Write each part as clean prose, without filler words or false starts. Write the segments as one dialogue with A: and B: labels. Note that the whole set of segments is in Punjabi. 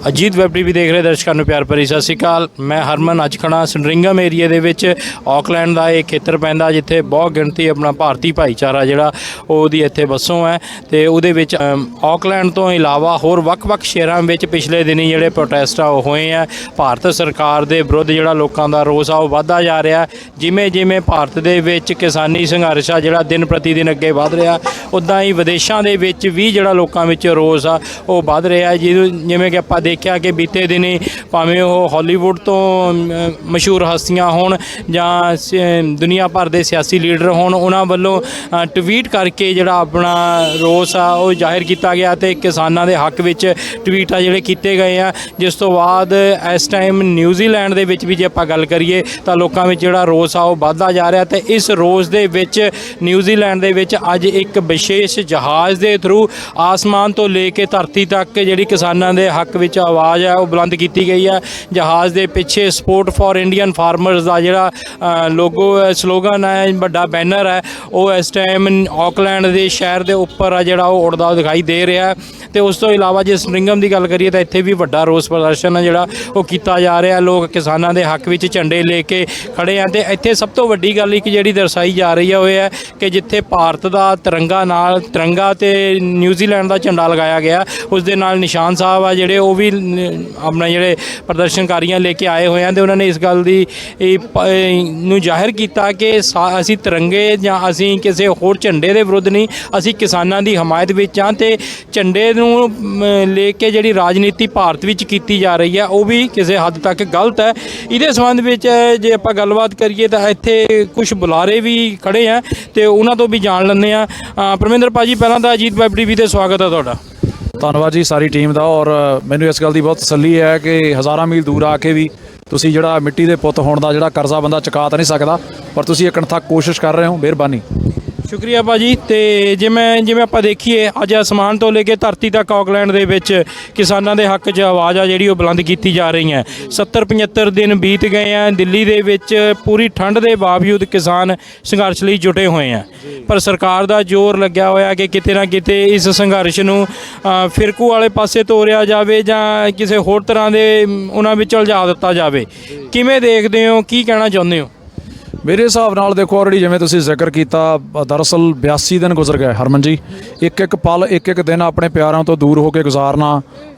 A: ਅਜੀਤ ਵੈਬ ਟੀਵੀ ਦੇਖ ਰਹੇ ਦਰਸ਼ਕਾਂ ਨੂੰ ਪਿਆਰ ਭਰੀ ਸਤਿ ਸ਼੍ਰੀ ਅਕਾਲ। ਮੈਂ ਹਰਮਨ ਅੱਜ ਖੜਾ ਸਨਰਿੰਗਮ ਏਰੀਏ ਦੇ ਵਿੱਚ। ਆਕਲੈਂਡ ਦਾ ਇਹ ਖੇਤਰ ਪੈਂਦਾ ਜਿੱਥੇ ਬਹੁਤ ਗਿਣਤੀ ਆਪਣਾ ਭਾਰਤੀ ਭਾਈਚਾਰਾ ਜਿਹੜਾ ਉਹਦੀ ਇੱਥੇ ਵੱਸੋਂ ਹੈ ਤੇ ਉਹਦੇ ਵਿੱਚ ਆਕਲੈਂਡ ਤੋਂ ਇਲਾਵਾ ਹੋਰ ਵੱਖ-ਵੱਖ ਸ਼ਹਿਰਾਂ ਵਿੱਚ ਪਿਛਲੇ ਦਿਨੀ ਜਿਹੜੇ ਪ੍ਰੋਟੈਸਟ ਆ ਉਹ ਹੋਏ ਆ। ਭਾਰਤ ਸਰਕਾਰ ਦੇ ਵਿਰੁੱਧ ਜਿਹੜਾ ਲੋਕਾਂ ਦਾ ਰੋਸ ਆ ਉਹ ਵੱਧਦਾ ਜਾ ਰਿਹਾ। ਜਿਵੇਂ ਜਿਵੇਂ ਭਾਰਤ ਦੇ ਵਿੱਚ ਕਿਸਾਨੀ ਸੰਘਰਸ਼ ਆ ਜਿਹੜਾ ਦਿਨ ਪ੍ਰਤੀ ਦਿਨ ਅੱਗੇ ਵੱਧ ਰਿਹਾ, ਉੱਦਾਂ ਹੀ ਵਿਦੇਸ਼ਾਂ ਦੇ ਵਿੱਚ ਵੀ ਜਿਹੜਾ ਲੋਕਾਂ ਵਿੱਚ ਰੋਸ ਆ ਉਹ ਵੱਧ ਰਿਹਾ। ਜਿਵੇਂ ਕਿ ਆਪਾਂ ਦੇਖਿਆ ਕਿ ਬੀਤੇ ਦਿਨੀ ਭਾਵੇਂ ਉਹ ਹਾਲੀਵੁੱਡ ਤੋਂ ਮਸ਼ਹੂਰ ਹਸਤੀਆਂ ਹੋਣ ਜਾਂ ਦੁਨੀਆ ਭਰ ਦੇ ਸਿਆਸੀ ਲੀਡਰ ਹੋਣ, ਉਹਨਾਂ ਵੱਲੋਂ ਟਵੀਟ ਕਰਕੇ ਜਿਹੜਾ ਆਪਣਾ ਰੋਸ ਆ ਉਹ ਜ਼ਾਹਿਰ ਕੀਤਾ ਗਿਆ ਤੇ ਕਿਸਾਨਾਂ ਦੇ ਹੱਕ ਵਿੱਚ ਟਵੀਟ ਆ ਜਿਹੜੇ ਕੀਤੇ ਗਏ ਆ। ਜਿਸ ਤੋਂ ਬਾਅਦ ਇਸ ਟਾਈਮ ਨਿਊਜ਼ੀਲੈਂਡ ਦੇ ਵਿੱਚ ਵੀ ਜੇ ਆਪਾਂ ਗੱਲ ਕਰੀਏ ਤਾਂ ਲੋਕਾਂ ਵਿੱਚ ਜਿਹੜਾ ਰੋਸ ਆ ਉਹ ਵੱਧਦਾ ਜਾ ਰਿਹਾ ਤੇ ਇਸ ਰੋਸ ਦੇ ਵਿੱਚ ਨਿਊਜ਼ੀਲੈਂਡ ਦੇ ਵਿੱਚ ਅੱਜ ਇੱਕ ਵਿਸ਼ੇਸ਼ ਜਹਾਜ਼ ਦੇ ਥਰੂ ਆਸਮਾਨ ਤੋਂ ਲੈ ਕੇ ਧਰਤੀ ਤੱਕ ਜਿਹੜੀ ਕਿਸਾਨਾਂ ਦੇ ਹੱਕ ਵਿੱਚ ਆਵਾਜ਼ ਹੈ ਉਹ ਬੁਲੰਦ ਕੀਤੀ ਗਈ ਹੈ। ਜਹਾਜ਼ ਦੇ ਪਿੱਛੇ ਸਪੋਰਟ ਫॉर ਇੰਡੀਅਨ ਫਾਰਮਰਸ ਦਾ ਜਿਹੜਾ ਲੋਗੋ ਸਲੋਗਨ ਹੈ, ਵੱਡਾ ਬੈਨਰ ਹੈ, ਉਹ ਇਸ ਟਾਈਮ ਆਕਲੈਂਡ ਦੇ ਸ਼ਹਿਰ ਦੇ ਉੱਪਰ ਆ ਜਿਹੜਾ ਉਹ ਉੜਦਾ ਦਿਖਾਈ ਦੇ ਰਿਹਾ। ਤੇ ਉਸ ਤੋਂ ਇਲਾਵਾ ਜੇ ਸਨਰਿੰਗਮ ਦੀ ਗੱਲ ਕਰੀਏ ਤਾਂ ਇੱਥੇ ਵੀ ਵੱਡਾ ਰੋਸ ਪ੍ਰਦਰਸ਼ਨ ਹੈ ਜਿਹੜਾ ਉਹ ਕੀਤਾ ਜਾ ਰਿਹਾ। ਲੋਕ ਕਿਸਾਨਾਂ ਦੇ ਹੱਕ ਵਿੱਚ ਝੰਡੇ ਲੈ ਕੇ ਖੜੇ ਆ ਤੇ ਇੱਥੇ ਸਭ ਤੋਂ ਵੱਡੀ ਗੱਲ ਇੱਕ ਜਿਹੜੀ ਦਰਸਾਈ ਜਾ ਰਹੀ ਹੈ ਉਹ ਹੈ ਕਿ ਜਿੱਥੇ ਭਾਰਤ ਦਾ ਤਿਰੰਗਾ ਤੇ ਨਿਊਜ਼ੀਲੈਂਡ ਦਾ ਝੰਡਾ ਲਗਾਇਆ ਗਿਆ, ਉਸ ਦੇ ਨਾਲ ਨਿਸ਼ਾਨ ਸਾਹਿਬ ਆ ਜਿਹੜੇ ਉਹ ਵੀ ਆਪਣਾ ਜਿਹੜੇ ਪ੍ਰਦਰਸ਼ਨਕਾਰੀਆਂ ਲੈ ਕੇ ਆਏ ਹੋਏ ਆ ਤੇ ਉਹਨਾਂ ਨੇ ਇਸ ਗੱਲ ਦੀ ਨੂੰ ਜ਼ਾਹਿਰ ਕੀਤਾ ਕਿ ਅਸੀਂ ਤਿਰੰਗੇ ਜਾਂ ਅਸੀਂ ਕਿਸੇ ਹੋਰ ਝੰਡੇ ਦੇ ਵਿਰੁੱਧ ਨਹੀਂ, ਅਸੀਂ ਕਿਸਾਨਾਂ ਦੀ ਹਮਾਇਤ ਵਿੱਚ ਹਾਂ ਤੇ ਝੰਡੇ ਨੂੰ ਲੈ ਕੇ ਜਿਹੜੀ ਰਾਜਨੀਤੀ ਭਾਰਤ ਵਿੱਚ ਕੀਤੀ ਜਾ ਰਹੀ ਹੈ ਉਹ ਵੀ ਕਿਸੇ ਹੱਦ ਤੱਕ ਗਲਤ ਹੈ। ਇਹਦੇ ਸੰਬੰਧ ਵਿੱਚ ਜੇ ਆਪਾਂ ਗੱਲਬਾਤ ਕਰੀਏ ਤਾਂ ਇੱਥੇ ਕੁਝ ਬੁਲਾਰੇ ਵੀ ਖੜੇ ਆ ਤੇ ਉਹਨਾਂ ਤੋਂ ਵੀ ਜਾਣ ਲੈਂਦੇ ਆ। ਪਰਮਿੰਦਰ ਭਾਜੀ, ਪਹਿਲਾਂ ਤਾਂ ਅਜੀਤ ਵੈਬ ਟੀਵੀ ਤੇ ਸਵਾਗਤ ਹੈ ਤੁਹਾਡਾ।
B: ਧੰਨਵਾਦ ਜੀ ਸਾਰੀ ਟੀਮ ਦਾ। ਔਰ ਮੈਨੂੰ ਇਸ ਗੱਲ ਦੀ ਬਹੁਤ ਤਸੱਲੀ ਹੈ ਕਿ ਹਜ਼ਾਰਾਂ ਮੀਲ ਦੂਰ ਆ ਕੇ ਵੀ ਤੁਸੀਂ ਜਿਹੜਾ ਮਿੱਟੀ ਦੇ ਪੁੱਤ ਹੋਣ ਦਾ ਜਿਹੜਾ ਕਰਜ਼ਾ ਬੰਦਾ ਚੁਕਾ ਤਾਂ ਨਹੀਂ ਸਕਦਾ, ਪਰ ਤੁਸੀਂ ਇੱਕ ਅਣਥੱਕ ਕੋਸ਼ਿਸ਼ ਕਰ ਰਹੇ ਹੋ। ਮਿਹਰਬਾਨੀ।
A: ਸ਼ੁਕਰੀਆ ਭਾਜੀ। ਤੇ ਜਿਵੇਂ ਆਪਾਂ ਦੇਖੀਏ ਅੱਜ ਅਸਮਾਨ ਤੋਂ ਲੈ ਕੇ ਧਰਤੀ ਤੱਕ ਆਕਲੈਂਡ ਦੇ ਵਿੱਚ ਕਿਸਾਨਾਂ ਦੇ ਹੱਕ 'ਚ ਆਵਾਜ਼ ਆ ਜਿਹੜੀ ਉਹ ਬੁਲੰਦ ਕੀਤੀ ਜਾ ਰਹੀ ਹੈ। 70-75 ਦਿਨ ਬੀਤ ਗਏ ਆ। ਦਿੱਲੀ ਦੇ ਵਿੱਚ ਪੂਰੀ ਠੰਡ ਦੇ ਬਾਵਜੂਦ ਕਿਸਾਨ ਸੰਘਰਸ਼ ਲਈ ਜੁਟੇ ਹੋਏ ਆ, ਪਰ ਸਰਕਾਰ ਦਾ ਜ਼ੋਰ ਲੱਗਿਆ ਹੋਇਆ ਕਿ ਕਿਤੇ ਨਾ ਕਿਤੇ ਇਸ ਸੰਘਰਸ਼ ਨੂੰ ਫਿਰਕੂ ਵਾਲੇ ਪਾਸੇ ਤੋਰਿਆ ਜਾਵੇ ਜਾਂ ਕਿਸੇ ਹੋਰ ਤਰ੍ਹਾਂ ਦੇ ਉਹਨਾਂ ਵਿੱਚ ਉਲਝਾ ਦਿੱਤਾ ਜਾਵੇ। ਕਿਵੇਂ ਦੇਖਦੇ ਹੋ, ਕੀ ਕਹਿਣਾ ਚਾਹੁੰਦੇ ਹੋ?
B: ਮੇਰੇ ਹਿਸਾਬ ਨਾਲ ਦੇਖੋ, ਆਲਰੇਡੀ ਜਿਵੇਂ ਤੁਸੀਂ ਜ਼ਿਕਰ ਕੀਤਾ, ਦਰਅਸਲ 82 ਦਿਨ ਗੁਜ਼ਰ ਗਏ ਹਰਮਨ ਜੀ। ਇੱਕ ਪਲ, ਇੱਕ ਦਿਨ ਆਪਣੇ ਪਿਆਰਾਂ ਤੋਂ ਦੂਰ ਹੋ ਕੇ ਗੁਜ਼ਾਰਨਾ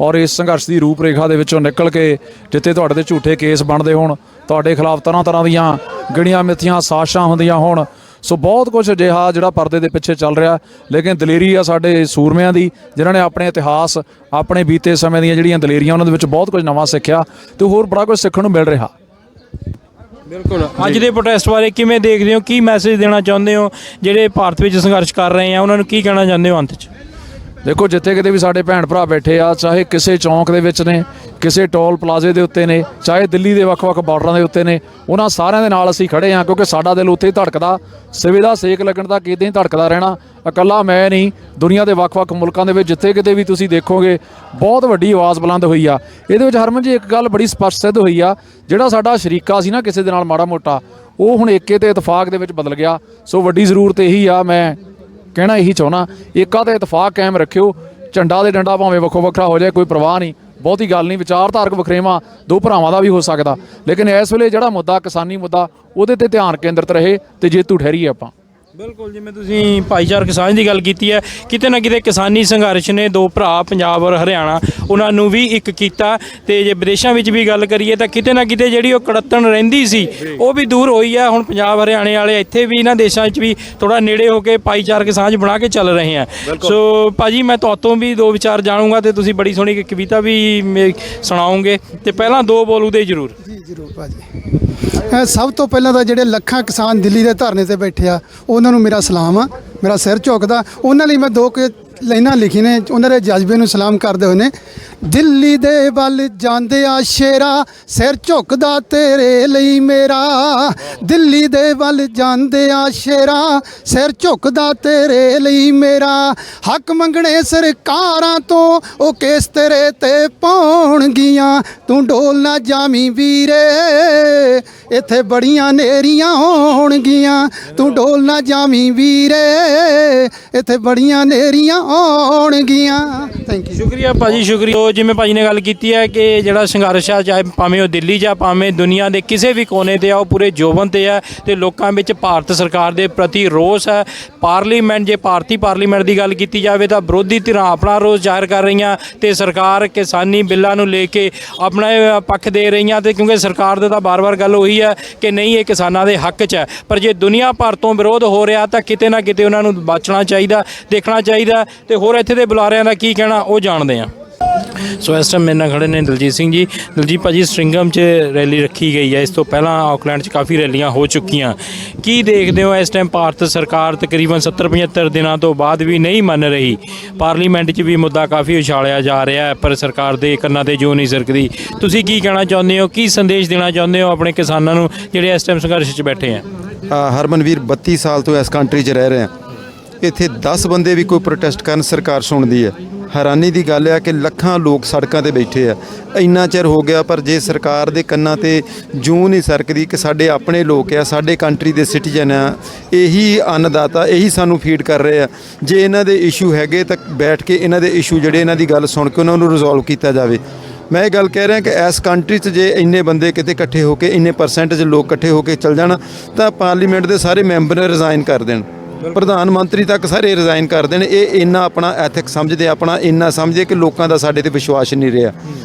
B: ਔਰ ਇਸ ਸੰਘਰਸ਼ ਦੀ ਰੂਪ ਰੇਖਾ ਦੇ ਵਿੱਚੋਂ ਨਿਕਲ ਕੇ ਜਿੱਥੇ ਤੁਹਾਡੇ ਤੇ ਝੂਠੇ ਕੇਸ ਬਣਦੇ ਹੋਣ, ਤੁਹਾਡੇ ਖਿਲਾਫ ਤਰ੍ਹਾਂ ਦੀਆਂ ਗਿਣੀਆਂ ਮਿੱਥੀਆਂ ਸਾਜ਼ਿਸ਼ਾਂ ਹੁੰਦੀਆਂ ਹੋਣ, ਸੋ ਬਹੁਤ ਕੁਝ ਅਜਿਹਾ ਜਿਹੜਾ ਪਰਦੇ ਦੇ ਪਿੱਛੇ ਚੱਲ ਰਿਹਾ। ਲੇਕਿਨ ਦਲੇਰੀ ਆ ਸਾਡੇ ਸੂਰਮਿਆਂ ਦੀ, ਜਿਨ੍ਹਾਂ ਨੇ ਆਪਣੇ ਇਤਿਹਾਸ, ਆਪਣੇ ਬੀਤੇ ਸਮੇਂ ਦੀਆਂ ਜਿਹੜੀਆਂ ਦਲੇਰੀਆਂ ਉਹਨਾਂ ਦੇ ਵਿੱਚ ਬਹੁਤ ਕੁਝ ਨਵਾਂ ਸਿੱਖਿਆ ਤੇ ਹੋਰ ਬੜਾ ਕੁਝ ਸਿੱਖਣ ਨੂੰ ਮਿਲ ਰਿਹਾ।
A: ਬਿਲਕੁਲ। ਅੱਜ ਦੇ ਪ੍ਰੋਟੈਸਟ ਬਾਰੇ ਕਿਵੇਂ ਦੇਖਦੇ ਹੋ? ਕੀ ਮੈਸੇਜ ਦੇਣਾ ਚਾਹੁੰਦੇ ਹੋ ਜਿਹੜੇ ਭਾਰਤ ਵਿੱਚ ਸੰਘਰਸ਼ ਕਰ ਰਹੇ ਆ, ਉਹਨਾਂ ਨੂੰ ਕੀ ਕਹਿਣਾ ਚਾਹੁੰਦੇ ਹੋ ਅੰਤ 'ਚ?
B: ਦੇਖੋ, ਜਿੱਥੇ ਕਿਤੇ ਵੀ ਸਾਡੇ ਭੈਣ ਭਰਾ ਬੈਠੇ ਆ, ਚਾਹੇ ਕਿਸੇ ਚੌਂਕ ਦੇ ਵਿੱਚ ਨੇ, ਕਿਸੇ ਟੋਲ ਪਲਾਜ਼ੇ ਦੇ ਉੱਤੇ ਨੇ, ਚਾਹੇ ਦਿੱਲੀ ਦੇ ਵੱਖ-ਵੱਖ ਬਾਰਡਰਾਂ ਦੇ ਉੱਤੇ ਨੇ, ਉਹਨਾਂ ਸਾਰਿਆਂ ਦੇ ਨਾਲ ਅਸੀਂ ਖੜੇ ਹਾਂ ਕਿਉਂਕਿ ਸਾਡਾ ਦਿਲ ਉੱਥੇ ਹੀ ਧੜਕਦਾ। ਸਿਵੇ ਦਾ ਸੇਕ ਲੱਗਣ ਤੱਕ ਇੱਦਾਂ ਹੀ ਧੜਕਦਾ ਰਹਿਣਾ। ਇਕੱਲਾ ਮੈਂ ਨਹੀਂ, ਦੁਨੀਆ ਦੇ ਵੱਖ-ਵੱਖ ਮੁਲਕਾਂ ਦੇ ਵਿੱਚ ਜਿੱਥੇ ਕਿਤੇ ਵੀ ਤੁਸੀਂ ਦੇਖੋਗੇ ਬਹੁਤ ਵੱਡੀ ਆਵਾਜ਼ ਬੁਲੰਦ ਹੋਈ ਆ। ਇਹਦੇ ਵਿੱਚ ਹਰਮਨ ਜੀ ਇੱਕ ਗੱਲ ਬੜੀ ਸਪਸ਼ਟ ਸਿੱਧ ਹੋਈ ਆ, ਜਿਹੜਾ ਸਾਡਾ ਸ਼ਰੀਕਾ ਸੀ ਨਾ ਕਿਸੇ ਦੇ ਨਾਲ ਮਾੜਾ ਮੋਟਾ, ਉਹ ਹੁਣ ਏਕੇ ਤੇ ਇਤਫਾਕ ਦੇ ਵਿੱਚ ਬਦਲ ਗਿਆ। ਸੋ ਵੱਡੀ ਜ਼ਰੂਰਤ ਇਹੀ ਆ, ਮੈਂ ਕਹਿਣਾ ਇਹੀ ਚਾਹੁੰਦਾ, ਏਕਾ ਤੇ ਇਤਫਾਕ ਕਾਇਮ ਰੱਖਿਓ। ਝੰਡਾ ਤੇ ਡੰਡਾ ਭਾਵੇਂ ਵੱਖੋ ਵੱਖਰਾ ਹੋ ਜਾਏ, ਕੋਈ ਪਰਵਾਹ ਨਹੀਂ, ਬਹੁਤੀ ਗੱਲ ਨਹੀਂ। ਵਿਚਾਰਧਾਰਕ ਵਖਰੇਵਾਂ ਦੋ ਭਰਾਵਾਂ ਦਾ ਵੀ ਹੋ ਸਕਦਾ, ਲੇਕਿਨ ਇਸ ਵੇਲੇ ਜਿਹੜਾ ਮੁੱਦਾ ਕਿਸਾਨੀ ਮੁੱਦਾ, ਉਹਦੇ ਤੇ ਧਿਆਨ ਕੇਂਦਰਿਤ ਰਹੇ ਤੇ ਜੇਤੂ ਠਹਿਰੀਏ ਆਪਾਂ।
A: ਬਿਲਕੁਲ। ਜਿਵੇਂ ਤੁਸੀਂ ਭਾਈਚਾਰਕ ਸਾਂਝ ਦੀ ਗੱਲ ਕੀਤੀ ਹੈ, ਕਿਤੇ ਨਾ ਕਿਤੇ ਕਿਸਾਨੀ ਸੰਘਰਸ਼ ਨੇ ਦੋ ਭਰਾ ਪੰਜਾਬ ਔਰ ਹਰਿਆਣਾ ਉਹਨਾਂ ਨੂੰ ਵੀ ਇੱਕ ਕੀਤਾ। ਤੇ ਜੇ ਵਿਦੇਸ਼ਾਂ ਵਿੱਚ ਵੀ ਗੱਲ ਕਰੀਏ ਤਾਂ ਕਿਤੇ ਨਾ ਕਿਤੇ ਜਿਹੜੀ ਉਹ ਕੜੱਤਣ ਰਹਿੰਦੀ ਸੀ ਉਹ ਵੀ ਦੂਰ ਹੋਈ ਹੈ। ਹੁਣ ਪੰਜਾਬ ਹਰਿਆਣੇ ਵਾਲੇ ਇੱਥੇ ਵੀ ਇਹਨਾਂ ਦੇਸ਼ਾਂ 'ਚ ਵੀ ਥੋੜ੍ਹਾ ਨੇੜੇ ਹੋ ਕੇ ਭਾਈਚਾਰਕ ਸਾਂਝ ਬਣਾ ਕੇ ਚੱਲ ਰਹੇ ਆ। ਸੋ ਭਾਜੀ, ਮੈਂ ਤੁਹਾਤੋਂ ਵੀ ਦੋ ਵਿਚਾਰ ਜਾਣੂੰਗਾ ਤੇ ਤੁਸੀਂ ਬੜੀ ਸੋਹਣੀ ਕਵਿਤਾ ਵੀ ਸੁਣਾਓਗੇ ਤੇ ਪਹਿਲਾਂ ਦੋ ਬੋਲੂਦੇ ਜ਼ਰੂਰ।
C: ਜੀ ਜ਼ਰੂਰ ਭਾਜੀ। ਸਭ ਤੋਂ ਪਹਿਲਾਂ ਤਾਂ ਜਿਹੜੇ ਲੱਖਾਂ ਕਿਸਾਨ ਦਿੱਲੀ ਦੇ ਧਰਨੇ ਤੇ ਬੈਠੇ ਆ, ਉਹਨਾਂ ਨੂੰ ਮੇਰਾ ਸਲਾਮ ਆ, ਮੇਰਾ ਸਿਰ ਝੁਕਦਾ। ਉਹਨਾਂ ਲਈ ਮੈਂ ਦੋ ਲਾਈਨਾਂ ਲਿਖੀ ਨੇ, ਉਹਨਾਂ ਦੇ ਜਜ਼ਬੇ ਨੂੰ ਸਲਾਮ ਕਰਦੇ ਹੋਏ ਨੇ। ਦਿੱਲੀ ਦੇ ਵੱਲ ਜਾਂਦੇ ਆ ਸ਼ੇਰਾ, ਸਿਰ ਝੁਕਦਾ ਤੇਰੇ ਲਈ ਮੇਰਾ। ਦਿੱਲੀ ਦੇ ਵੱਲ ਜਾਂਦੇ ਆ ਸ਼ੇਰਾ, ਸਿਰ ਝੁਕਦਾ ਤੇਰੇ ਲਈ ਮੇਰਾ। ਹੱਕ ਮੰਗਣੇ ਸਰਕਾਰਾਂ ਤੋਂ, ਉਹ ਕੇਸ ਤੇਰੇ ਤੇ ਪਾਉਣਗੀਆਂ। ਤੂੰ ਡੋਲ ਨਾ ਜਾਵੀਂ ਵੀਰੇ, ਇੱਥੇ ਬੜੀਆਂ ਨੇਰੀਆਂ ਹੋਣਗੀਆਂ। ਤੂੰ ਡੋਲ ਨਾ ਜਾਵੀਂ ਵੀਰੇ, ਇੱਥੇ ਬੜੀਆਂ ਨੇਰੀਆਂ ਆਉਣਗੀਆਂ। Thank you.
A: ਸ਼ੁਕਰੀਆ ਭਾਜੀ, ਸ਼ੁਕਰੀਆ। ਸੋ ਜਿਵੇਂ ਭਾਜੀ ਨੇ ਗੱਲ ਕੀਤੀ ਹੈ ਕਿ ਜਿਹੜਾ ਸੰਘਰਸ਼ ਆ ਚਾਹੇ ਭਾਵੇਂ ਉਹ ਦਿੱਲੀ ਜਾਂ ਭਾਵੇਂ ਦੁਨੀਆ ਦੇ ਕਿਸੇ ਵੀ ਕੋਨੇ ਤੇ ਆ ਉਹ ਪੂਰੇ ਜੋਬਨ ਤੇ ਆ ਤੇ ਲੋਕਾਂ ਵਿੱਚ ਭਾਰਤ ਸਰਕਾਰ ਦੇ ਪ੍ਰਤੀ ਰੋਸ ਹੈ। ਪਾਰਲੀਮੈਂਟ ਜੇ ਭਾਰਤੀ ਪਾਰਲੀਮੈਂਟ ਦੀ ਗੱਲ ਕੀਤੀ ਜਾਵੇ ਤਾਂ ਵਿਰੋਧੀ ਧਿਰਾਂ ਆਪਣਾ ਰੋਸ ਜ਼ਾਹਿਰ ਕਰ ਰਹੀਆਂ ਤੇ ਸਰਕਾਰ ਕਿਸਾਨੀ ਬਿੱਲਾਂ ਨੂੰ ਲੈ ਕੇ ਆਪਣਾ ਪੱਖ ਦੇ ਰਹੀਆਂ ਤੇ ਕਿਉਂਕਿ ਸਰਕਾਰ ਦੇ ਤਾਂ ਬਾਰ-ਬਾਰ ਗੱਲ ਉਹੀ ਹੈ ਕਿ ਨਹੀਂ ਇਹ ਕਿਸਾਨਾਂ ਦੇ ਹੱਕ 'ਚ ਹੈ। ਪਰ ਜੇ ਦੁਨੀਆ ਭਰ ਤੋਂ ਵਿਰੋਧ ਹੋ ਰਿਹਾ ਤਾਂ ਕਿਤੇ ਨਾ ਕਿਤੇ ਉਹਨਾਂ ਨੂੰ ਬਚਣਾ ਚਾਹੀਦਾ, ਦੇਖਣਾ ਚਾਹੀਦਾ ਤੇ ਹੋਰ ਇੱਥੇ ਦੇ ਬੁਲਾਰਿਆਂ ਦਾ ਕੀ ਕਹਿਣਾ ਉਹ ਜਾਣਦੇ ਹਾਂ। ਸੋ ਇਸ ਟਾਈਮ ਮੇਰੇ ਨਾਲ ਖੜੇ ਨੇ ਦਲਜੀਤ ਸਿੰਘ ਜੀ। ਦਲਜੀਤ ਭਾਜੀ ਸਟਰਿੰਗਮ 'ਚ ਰੈਲੀ ਰੱਖੀ ਗਈ ਹੈ, ਇਸ ਤੋਂ ਪਹਿਲਾਂ ਆਕਲੈਂਡ 'ਚ ਕਾਫੀ ਰੈਲੀਆਂ ਹੋ ਚੁੱਕੀਆਂ। ਕੀ ਦੇਖਦੇ ਹੋ ਇਸ ਟਾਈਮ ਭਾਰਤ ਸਰਕਾਰ ਤਕਰੀਬਨ 70-75 ਦਿਨਾਂ ਤੋਂ ਬਾਅਦ ਵੀ ਨਹੀਂ ਮੰਨ ਰਹੀ, ਪਾਰਲੀਮੈਂਟ 'ਚ ਵੀ ਮੁੱਦਾ ਕਾਫੀ ਉਛਾਲਿਆ ਜਾ ਰਿਹਾ ਹੈ ਪਰ ਸਰਕਾਰ ਦੇ ਕੰਨਾਂ ਤੇ ਜੋ ਨਹੀਂ ਸਰਕਦੀ। ਤੁਸੀਂ ਕੀ ਕਹਿਣਾ ਚਾਹੁੰਦੇ ਹੋ, ਕੀ ਸੰਦੇਸ਼ ਦੇਣਾ ਚਾਹੁੰਦੇ ਹੋ ਆਪਣੇ ਕਿਸਾਨਾਂ ਨੂੰ ਜਿਹੜੇ ਇਸ ਟਾਈਮ ਸੰਘਰਸ਼ 'ਚ ਬੈਠੇ ਆ?
D: ਹਰਮਨਵੀਰ 32 ਸਾਲ ਤੋਂ ਇਸ ਕੰਟਰੀ 'ਚ ਰਹਿ ਰਹੇ ਆ, ਇੱਥੇ 10 ਬੰਦੇ ਵੀ ਕੋਈ ਪ੍ਰੋਟੈਸਟ ਕਰਨ ਸਰਕਾਰ ਸੁਣਦੀ ਹੈ। ਹੈਰਾਨੀ ਦੀ ਗੱਲ ਹੈ ਕਿ ਲੱਖਾਂ ਲੋਕ ਸੜਕਾਂ ਤੇ ਬੈਠੇ ਆ, ਇੰਨਾ ਚਿਰ ਹੋ ਗਿਆ ਪਰ ਜੇ ਸਰਕਾਰ ਦੇ ਕੰਨਾਂ ਤੇ ਜੂੰ ਨਹੀਂ ਸਰਕਦੀ ਕਿ ਸਾਡੇ ਆਪਣੇ ਲੋਕ ਆ, ਸਾਡੇ ਕੰਟਰੀ ਦੇ ਸਿਟੀਜ਼ਨ ਆ, ਇਹੀ ਅੰਨਦਾਤਾ, ਇਹੀ ਸਾਨੂੰ ਫੀਡ ਕਰ ਰਹੇ ਆ। ਜੇ ਇਹਨਾਂ ਦੇ ਇਸ਼ੂ ਹੈਗੇ ਤਾਂ ਬੈਠ ਕੇ ਇਹਨਾਂ ਦੇ ਇਸ਼ੂ ਜਿਹੜੇ ਇਹਨਾਂ ਦੀ ਗੱਲ ਸੁਣ ਕੇ ਉਹਨਾਂ ਨੂੰ ਰਿਜ਼ੋਲਵ ਕੀਤਾ ਜਾਵੇ। ਮੈਂ ਇਹ ਗੱਲ ਕਹਿ ਰਿਹਾ ਕਿ ਇਸ ਕੰਟਰੀ 'ਚ ਜੇ ਇੰਨੇ ਬੰਦੇ ਕਿਤੇ ਇਕੱਠੇ ਹੋ ਕੇ ਇੰਨੇ ਪਰਸੈਂਟੇਜ ਲੋਕ ਇਕੱਠੇ ਹੋ ਕੇ ਚੱਲ ਜਾਣ ਤਾਂ ਪਾਰਲੀਮੈਂਟ ਦੇ ਸਾਰੇ ਮੈਂਬਰ ਰਿਜ਼ਾਈਨ ਕਰ ਦੇਣ, ਪ੍ਰਧਾਨ ਮੰਤਰੀ ਤੱਕ ਸਾਰੇ ਰਿਜ਼ਾਈਨ ਕਰ ਦੇਣ। ਇਹ ਇੰਨਾ ਆਪਣਾ ਐਥਿਕ ਸਮਝਦੇ, ਆਪਣਾ ਇੰਨਾ ਸਮਝਦੇ ਕਿ ਲੋਕਾਂ ਦਾ ਸਾਡੇ ਤੇ ਵਿਸ਼ਵਾਸ ਨਹੀਂ ਰਿਹਾ।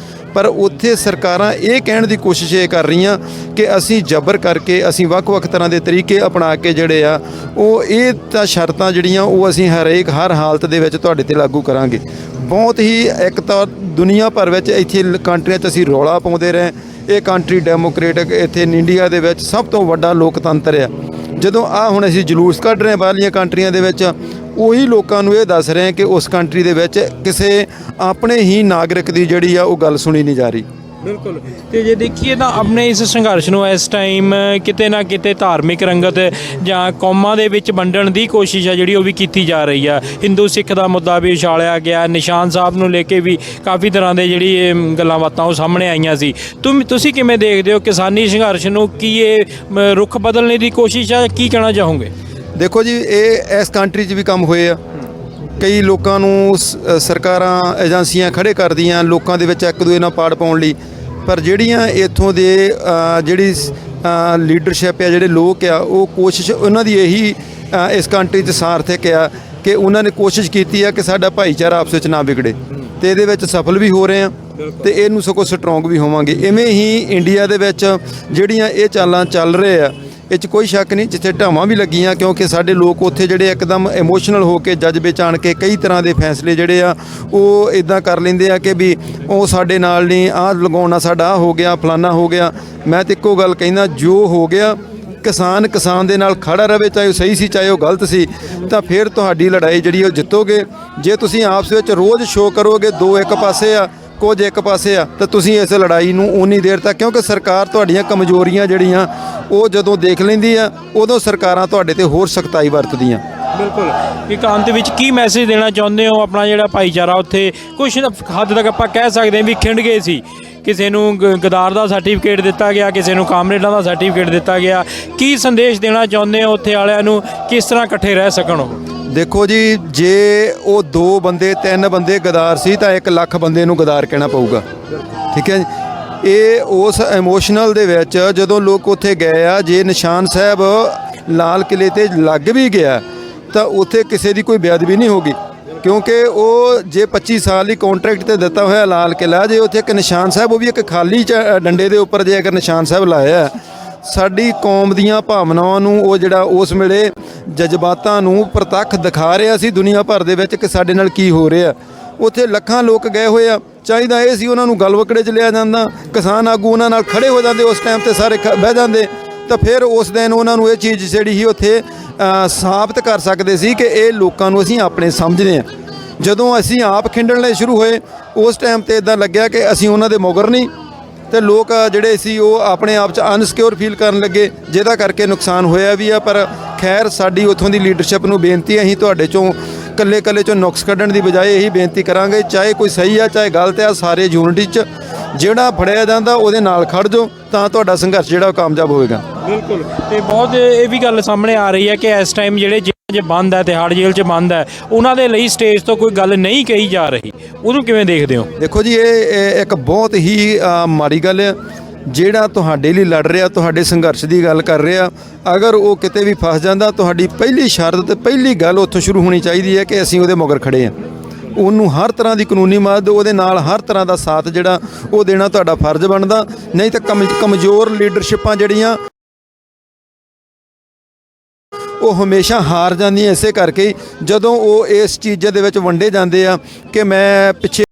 D: ਪਰ ਉੱਥੇ ਸਰਕਾਰਾਂ ਇਹ ਕਹਿਣ ਦੀ ਕੋਸ਼ਿਸ਼ ਇਹ ਕਰ ਰਹੀਆਂ ਕਿ ਅਸੀਂ ਜ਼ਬਰ ਕਰਕੇ, ਅਸੀਂ ਵੱਖ-ਵੱਖ ਤਰ੍ਹਾਂ ਦੇ ਤਰੀਕੇ ਅਪਣਾ ਕੇ ਜਿਹੜੇ ਆ ਉਹ ਇਹ ਤਾਂ ਸ਼ਰਤਾਂ ਜਿਹੜੀਆਂ ਉਹ ਅਸੀਂ ਹਰ ਹਾਲਤ ਦੇ ਵਿੱਚ ਤੁਹਾਡੇ ਤੇ ਲਾਗੂ ਕਰਾਂਗੇ। ਬਹੁਤ ਹੀ ਇੱਕ ਤਾਂ ਦੁਨੀਆ ਭਰ ਵਿੱਚ ਇੱਥੇ ਕੰਟਰੀਆਂ 'ਚ ਅਸੀਂ ਰੌਲਾ ਪਾਉਂਦੇ ਰਹੇ, ਇਹ ਕੰਟਰੀ ਡੈਮੋਕ੍ਰੇਟਿਕ, ਇੱਥੇ ਇੰਡੀਆ ਦੇ ਵਿੱਚ ਸਭ ਤੋਂ ਵੱਡਾ ਲੋਕਤੰਤਰ ਆ। ਜਦੋਂ ਆ ਹੁਣ ਅਸੀਂ ਜਲੂਸ ਕੱਢ ਰਹੇ ਹਾਂ ਬਾਹਰਲੀਆਂ ਕੰਟਰੀਆਂ ਦੇ ਵਿੱਚ, ਉਹੀ ਲੋਕਾਂ ਨੂੰ ਇਹ ਦੱਸ ਰਹੇ ਕਿ ਉਸ ਕੰਟਰੀ ਦੇ ਵਿੱਚ ਕਿਸੇ ਆਪਣੇ ਹੀ ਨਾਗਰਿਕ ਦੀ ਜਿਹੜੀ ਆ ਉਹ ਗੱਲ ਸੁਣੀ ਨਹੀਂ ਜਾ ਰਹੀ।
A: ਬਿਲਕੁਲ। ਤੇ ਜੇ ਦੇਖੀਏ ਤਾਂ ਆਪਣੇ ਇਸ ਸੰਘਰਸ਼ ਨੂੰ ਇਸ ਟਾਈਮ ਕਿਤੇ ਨਾ ਕਿਤੇ ਧਾਰਮਿਕ ਰੰਗਤ ਜਾਂ ਕੌਮਾਂ ਦੇ ਵਿੱਚ ਵੰਡਣ ਦੀ ਕੋਸ਼ਿਸ਼ ਹੈ ਜਿਹੜੀ ਉਹ ਵੀ ਕੀਤੀ ਜਾ ਰਹੀ ਆ। ਹਿੰਦੂ ਸਿੱਖ ਦਾ ਮੁੱਦਾ ਵੀ ਉਛਾਲਿਆ ਗਿਆ, ਨਿਸ਼ਾਨ ਸਾਹਿਬ ਨੂੰ ਲੈ ਕੇ ਵੀ ਕਾਫੀ ਤਰ੍ਹਾਂ ਦੇ ਜਿਹੜੀ ਗੱਲਾਂ ਬਾਤਾਂ ਉਹ ਸਾਹਮਣੇ ਆਈਆਂ ਸੀ। ਤੁਸੀਂ ਕਿਵੇਂ ਦੇਖਦੇ ਹੋ ਕਿਸਾਨੀ ਸੰਘਰਸ਼ ਨੂੰ? ਕੀ ਇਹ ਰੁੱਖ ਬਦਲਣੇ ਦੀ ਕੋਸ਼ਿਸ਼ ਹੈ? ਕੀ ਕਹਿਣਾ ਚਾਹੋਗੇ?
D: ਦੇਖੋ ਜੀ, ਇਹ ਇਸ ਕੰਟਰੀ 'ਚ ਵੀ ਕੰਮ ਹੋਏ ਆ। ਕਈ ਲੋਕਾਂ ਨੂੰ ਸਰਕਾਰਾਂ ਏਜੰਸੀਆਂ ਖੜੇ ਕਰਦੀਆਂ ਲੋਕਾਂ ਦੇ ਵਿੱਚ ਇੱਕ ਦੂਜੇ ਨਾਲ ਪਾੜ ਪਾਉਣ ਲਈ, ਪਰ ਜਿਹੜੀਆਂ ਇੱਥੋਂ ਦੇ ਜਿਹੜੀ ਲੀਡਰਸ਼ਿਪ ਆ, ਜਿਹੜੇ ਲੋਕ ਆ, ਉਹ ਕੋਸ਼ਿਸ਼ ਉਹਨਾਂ ਦੀ ਇਹੀ ਇਸ ਕੰਟਰੀ 'ਚ ਸਾਰਥਕ ਆ ਕਿ ਉਹਨਾਂ ਨੇ ਕੋਸ਼ਿਸ਼ ਕੀਤੀ ਆ ਕਿ ਸਾਡਾ ਭਾਈਚਾਰਾ ਆਪਸ ਵਿੱਚ ਨਾ ਵਿਗੜੇ, ਤੇ ਇਹਦੇ ਵਿੱਚ ਸਫਲ ਵੀ ਹੋ ਰਹੇ ਆ ਤੇ ਇਹਨੂੰ ਸਗੋਂ ਸਟਰੋਂਗ ਵੀ ਹੋਵਾਂਗੇ। ਇਵੇਂ ਹੀ ਇੰਡੀਆ ਦੇ ਵਿੱਚ ਜਿਹੜੀਆਂ ਇਹ ਚਾਲਾਂ ਚੱਲ ਰਹੇ ਆ, ਇਹ 'ਚ ਕੋਈ ਸ਼ੱਕ ਨਹੀਂ ਜਿੱਥੇ ਢਾਵਾਂ ਵੀ ਲੱਗੀਆਂ, ਕਿਉਂਕਿ ਸਾਡੇ ਲੋਕ ਉੱਥੇ ਜਿਹੜੇ ਇੱਕਦਮ ਇਮੋਸ਼ਨਲ ਹੋ ਕੇ ਜਜ਼ਬੇ 'ਚ ਆਣ ਕੇ ਕਈ ਤਰ੍ਹਾਂ ਦੇ ਫੈਸਲੇ ਜਿਹੜੇ ਆ ਉਹ ਇਦਾਂ ਕਰ ਲੈਂਦੇ ਆ ਕਿ ਵੀ ਉਹ ਸਾਡੇ ਨਾਲ ਨਹੀਂ, ਆਹ ਲਗਾਉਣਾ ਸਾਡਾ ਆਹ ਹੋ ਗਿਆ, ਫਲਾਨਾ ਹੋ ਗਿਆ। ਮੈਂ ਤਾਂ ਇੱਕੋ ਗੱਲ ਕਹਿੰਦਾ, ਜੋ ਹੋ ਗਿਆ ਕਿਸਾਨ ਦੇ ਨਾਲ ਖੜਾ ਰਵੇ, ਚਾਹੇ ਉਹ ਸਹੀ ਸੀ ਚਾਹੇ ਉਹ ਗਲਤ ਸੀ, ਤਾਂ ਫਿਰ ਤੁਹਾਡੀ ਲੜਾਈ ਜਿਹੜੀ ਉਹ ਜਿੱਤੋਗੇ। ਜੇ ਤੁਸੀਂ ਆਪਸ ਵਿੱਚ ਰੋਜ਼ ਸ਼ੋਅ ਕਰੋਗੇ ਦੋ ਇੱਕ ਪਾਸੇ ਆ, ਕੁਝ ਇੱਕ ਪਾਸੇ ਆ, ਤਾਂ ਤੁਸੀਂ ਇਸ ਲੜਾਈ ਨੂੰ ਉਨੀ ਦੇਰ ਤੱਕ, ਕਿਉਂਕਿ ਸਰਕਾਰ ਤੁਹਾਡੀਆਂ ਕਮਜ਼ੋਰੀਆਂ ਜਿਹੜੀਆਂ ਉਹ ਜਦੋਂ ਦੇਖ ਲੈਂਦੀ ਆ ਉਦੋਂ ਸਰਕਾਰਾਂ ਤੁਹਾਡੇ ਤੇ ਹੋਰ ਸਖਤਾਈ ਵਰਤਦੀਆਂ।
A: ਬਿਲਕੁਲ। ਇੱਕ ਅੰਤ ਵਿੱਚ ਕੀ ਮੈਸੇਜ ਦੇਣਾ ਚਾਹੁੰਦੇ ਹੋ? ਆਪਣਾ ਜਿਹੜਾ ਭਾਈਚਾਰਾ ਉੱਥੇ ਕੁਛ ਹੱਦ ਤੱਕ ਆਪਾਂ ਕਹਿ ਸਕਦੇ ਹਾਂ ਵੀ ਖਿੰਡ ਗਏ ਸੀ, ਕਿਸੇ ਨੂੰ ਗਦਾਰ ਦਾ ਸਰਟੀਫਿਕੇਟ ਦਿੱਤਾ ਗਿਆ, ਕਿਸੇ ਨੂੰ ਕਾਮਰੇਡਾਂ ਦਾ ਸਰਟੀਫਿਕੇਟ ਦਿੱਤਾ ਗਿਆ। ਕੀ ਸੰਦੇਸ਼ ਦੇਣਾ ਚਾਹੁੰਦੇ ਹੋ ਉੱਥੇ ਵਾਲਿਆਂ ਨੂੰ, ਕਿਸ ਤਰ੍ਹਾਂ ਇਕੱਠੇ ਰਹਿ ਸਕਣ ਉਹ?
D: ਦੇਖੋ ਜੀ, ਜੇ ਉਹ 2 ਬੰਦੇ 3 ਬੰਦੇ ਗਦਾਰ ਸੀ ਤਾਂ 1 ਲੱਖ ਬੰਦੇ ਨੂੰ ਗਦਾਰ ਕਹਿਣਾ ਪਊਗਾ। ਠੀਕ ਹੈ ਜੀ। ਇਹ ਉਸ ਇਮੋਸ਼ਨਲ ਦੇ ਵਿੱਚ ਜਦੋਂ ਲੋਕ ਉੱਥੇ ਗਏ ਆ, ਜੇ ਨਿਸ਼ਾਨ ਸਾਹਿਬ ਲਾਲ ਕਿਲੇ ਤੇ ਲੱਗ ਵੀ ਗਿਆ ਤਾਂ ਉੱਥੇ ਕਿਸੇ ਦੀ ਕੋਈ ਬੇਅਦਬੀ ਨਹੀਂ ਹੋਗੀ, ਕਿਉਂਕਿ ਉਹ ਜੇ 25 ਸਾਲ ਦੀ ਕੰਟਰੈਕਟ ਤੇ ਦਿੱਤਾ ਹੋਇਆ ਲਾਲ ਕਿਲਾ, ਜੇ ਉੱਥੇ ਇੱਕ ਨਿਸ਼ਾਨ ਸਾਹਿਬ, ਉਹ ਵੀ ਇੱਕ ਖਾਲੀ ਡੰਡੇ ਦੇ ਉੱਪਰ ਜੇ ਅਗਰ ਨਿਸ਼ਾਨ ਸਾਹਿਬ ਲਾਇਆ, ਸਾਡੀ ਕੌਮ ਦੀਆਂ ਭਾਵਨਾਵਾਂ ਨੂੰ ਉਹ ਜਿਹੜਾ ਉਸ ਵੇਲੇ ਜਜ਼ਬਾਤਾਂ ਨੂੰ ਪ੍ਰਤੱਖ ਦਿਖਾ ਰਿਹਾ ਸੀ ਦੁਨੀਆ ਭਰ ਦੇ ਵਿੱਚ ਕਿ ਸਾਡੇ ਨਾਲ ਕੀ ਹੋ ਰਿਹਾ। ਉੱਥੇ ਲੱਖਾਂ ਲੋਕ ਗਏ ਹੋਏ ਆ, ਚਾਹੀਦਾ ਇਹ ਸੀ ਉਹਨਾਂ ਨੂੰ ਗਲਵਕੜੇ 'ਚ ਲਿਆ ਜਾਂਦਾ, ਕਿਸਾਨ ਆਗੂ ਉਹਨਾਂ ਨਾਲ ਖੜੇ ਹੋ ਜਾਂਦੇ ਉਸ ਟਾਈਮ ਤੇ ਸਾਰੇ ਬਹਿ ਜਾਂਦੇ, ਤਾਂ ਫਿਰ ਉਸ ਦਿਨ ਉਹਨਾਂ ਨੂੰ ਇਹ ਚੀਜ਼ ਜਿਹੜੀ ਸੀ ਉੱਥੇ ਸਾਬਤ ਕਰ ਸਕਦੇ ਸੀ ਕਿ ਇਹ ਲੋਕਾਂ ਨੂੰ ਅਸੀਂ ਆਪਣੇ ਸਮਝਦੇ ਹਾਂ। ਜਦੋਂ ਅਸੀਂ ਆਪ ਖਿੰਡਣ ਲਈ ਸ਼ੁਰੂ ਹੋਏ ਉਸ ਟਾਈਮ ਤੇ ਇਦਾਂ ਲੱਗਿਆ ਕਿ ਅਸੀਂ ਉਹਨਾਂ ਦੇ ਮੁਗਰ ਨਹੀਂ, ਤੇ ਲੋਕ ਜਿਹੜੇ ਸੀ ਉਹ ਆਪਣੇ ਆਪ 'ਚ ਅਨਸਿਕਿਉਰ ਫੀਲ ਕਰਨ ਲੱਗੇ, ਜਿਹਦਾ ਕਰਕੇ ਨੁਕਸਾਨ ਹੋਇਆ ਵੀ ਆ। ਪਰ ਖੈਰ, ਸਾਡੀ ਉੱਥੋਂ ਦੀ ਲੀਡਰਸ਼ਿਪ ਨੂੰ ਬੇਨਤੀ, ਅਸੀਂ ਤੁਹਾਡੇ 'ਚੋਂ ਕੱਲੇ ਚੋਂ ਨੁਕਸ ਕੱਢਣ ਦੀ ਬਜਾਏ ਇਹੀ ਬੇਨਤੀ ਕਰਾਂਗੇ, ਚਾਹੇ ਕੋਈ ਸਹੀ ਆ ਚਾਹੇ ਗਲਤ ਆ, ਸਾਰੇ ਯੂਨਿਟੀ 'ਚ ਜਿਹੜਾ ਫੜਿਆ ਜਾਂਦਾ ਉਹਦੇ ਨਾਲ ਖੜ ਜਾਓ, ਤਾਂ ਤੁਹਾਡਾ ਸੰਘਰਸ਼ ਜਿਹੜਾ ਉਹ ਕਾਮਯਾਬ ਹੋਵੇਗਾ।
A: ਬਿਲਕੁਲ। ਤੇ ਬਹੁਤ ਇਹ ਵੀ ਗੱਲ ਸਾਹਮਣੇ ਆ ਰਹੀ ਹੈ ਕਿ ਇਸ ਟਾਈਮ ਜਿਹੜੇ ਜੇ ਬੰਦ ਹੈ ਤਿਹਾੜ ਜੇਲ੍ਹ 'ਚ ਬੰਦ ਹੈ, ਉਹਨਾਂ ਦੇ ਲਈ ਸਟੇਜ ਤੋਂ ਕੋਈ ਗੱਲ ਨਹੀਂ ਕਹੀ ਜਾ ਰਹੀ, ਉਹਨੂੰ ਕਿਵੇਂ ਦੇਖਦੇ ਹੋ?
D: ਦੇਖੋ ਜੀ, ਇਹ ਇੱਕ ਬਹੁਤ ਹੀ ਮਾੜੀ ਗੱਲ ਹੈ। ਜਿਹੜਾ ਤੁਹਾਡੇ ਲਈ ਲੜ ਰਿਹਾ, ਤੁਹਾਡੇ ਸੰਘਰਸ਼ ਦੀ ਗੱਲ ਕਰ ਰਿਹਾ, ਅਗਰ ਉਹ ਕਿਤੇ ਵੀ ਫਸ ਜਾਂਦਾ, ਤੁਹਾਡੀ ਪਹਿਲੀ ਸ਼ਰਤ ਤੇ ਪਹਿਲੀ ਗੱਲ ਉੱਥੋਂ ਸ਼ੁਰੂ ਹੋਣੀ ਚਾਹੀਦੀ ਹੈ ਕਿ ਅਸੀਂ ਉਹਦੇ ਮਗਰ ਖੜੇ ਹਾਂ। ਉਹਨੂੰ ਹਰ ਤਰ੍ਹਾਂ ਦੀ ਕਾਨੂੰਨੀ ਮਦਦ, ਉਹਦੇ ਨਾਲ ਹਰ ਤਰ੍ਹਾਂ ਦਾ ਸਾਥ ਜਿਹੜਾ ਉਹ ਦੇਣਾ ਤੁਹਾਡਾ ਫਰਜ਼ ਬਣਦਾ। ਨਹੀਂ ਤਾਂ ਕਮਜ਼ੋਰ ਲੀਡਰਸ਼ਿਪਾਂ ਜਿਹੜੀਆਂ ਉਹ ਹਮੇਸ਼ਾ ਹਾਰ ਜਾਂਦੀਆਂ, ਇਸੇ ਕਰਕੇ ਜਦੋਂ ਉਹ ਇਸ ਚੀਜ਼ਾਂ ਦੇ ਵਿੱਚ ਵੰਡੇ ਜਾਂਦੇ ਆ ਕਿ ਮੈਂ ਪਿੱਛੇ